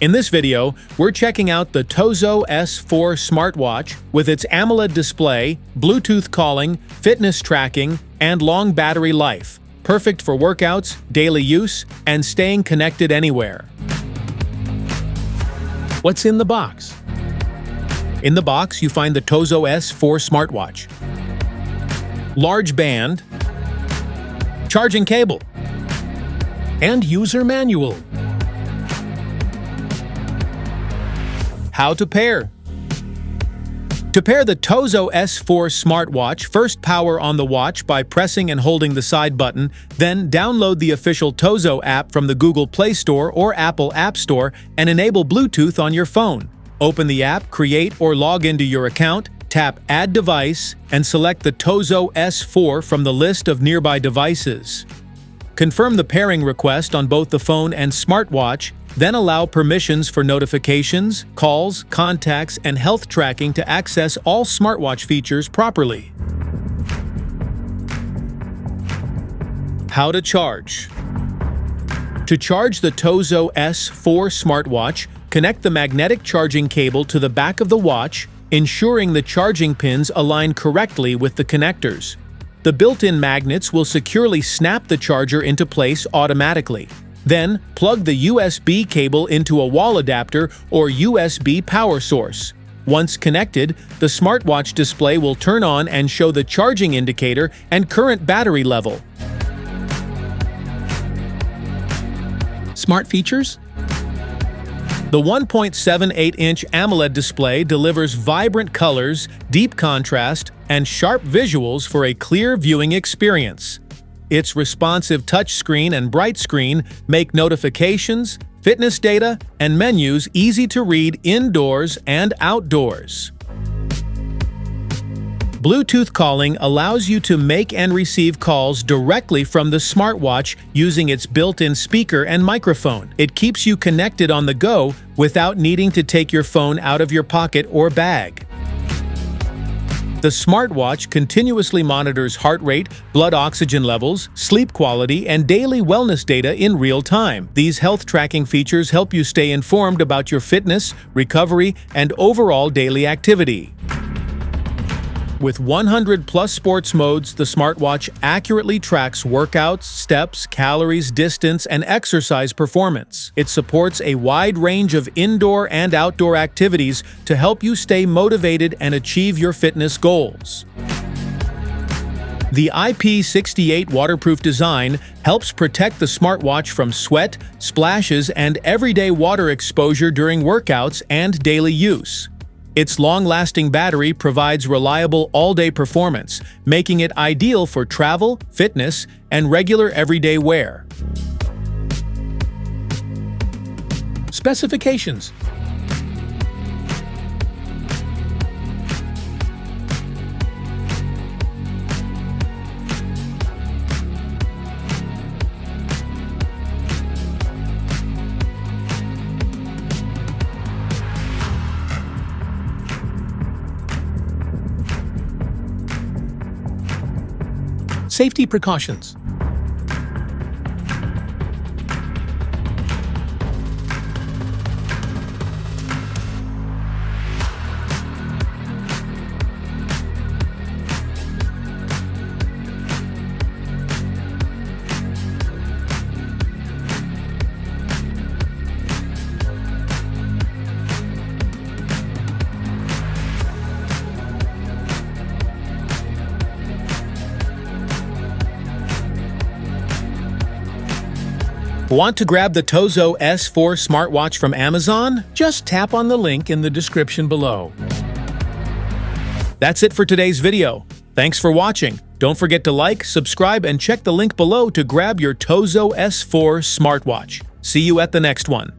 In this video, we're checking out the TOZO S4 Smartwatch with its AMOLED display, Bluetooth calling, fitness tracking, and long battery life. Perfect for workouts, daily use, and staying connected anywhere. What's in the box? In the box, you find the TOZO S4 Smartwatch. Large band, charging cable, and user manual. How to pair. To pair the TOZO S4 Smartwatch, first power on the watch by pressing and holding the side button, then download the official TOZO app from the Google Play Store or Apple App Store and enable Bluetooth on your phone. Open the app, create or log into your account, tap Add Device, and select the TOZO S4 from the list of nearby devices. Confirm the pairing request on both the phone and smartwatch, then allow permissions for notifications, calls, contacts, and health tracking to access all smartwatch features properly. How to charge. To charge the TOZO S4 Smartwatch, connect the magnetic charging cable to the back of the watch, ensuring the charging pins align correctly with the connectors. The built-in magnets will securely snap the charger into place automatically. Then, plug the USB cable into a wall adapter or USB power source. Once connected, the smartwatch display will turn on and show the charging indicator and current battery level. Smart features? The 1.78-inch AMOLED display delivers vibrant colors, deep contrast, and sharp visuals for a clear viewing experience. Its responsive touchscreen and bright screen make notifications, fitness data, and menus easy to read indoors and outdoors. Bluetooth calling allows you to make and receive calls directly from the smartwatch using its built-in speaker and microphone. It keeps you connected on the go without needing to take your phone out of your pocket or bag. The smartwatch continuously monitors heart rate, blood oxygen levels, sleep quality, and daily wellness data in real time. These health tracking features help you stay informed about your fitness, recovery, and overall daily activity. With 100+ sports modes, the smartwatch accurately tracks workouts, steps, calories, distance, and exercise performance. It supports a wide range of indoor and outdoor activities to help you stay motivated and achieve your fitness goals. The IP68 waterproof design helps protect the smartwatch from sweat, splashes, and everyday water exposure during workouts and daily use. Its long-lasting battery provides reliable all-day performance, making it ideal for travel, fitness, and regular everyday wear. Specifications. Safety precautions. Want to grab the TOZO S4 Smartwatch from Amazon? Just tap on the link in the description below. That's it for today's video. Thanks for watching. Don't forget to like, subscribe, and check the link below to grab your TOZO S4 Smartwatch. See you at the next one.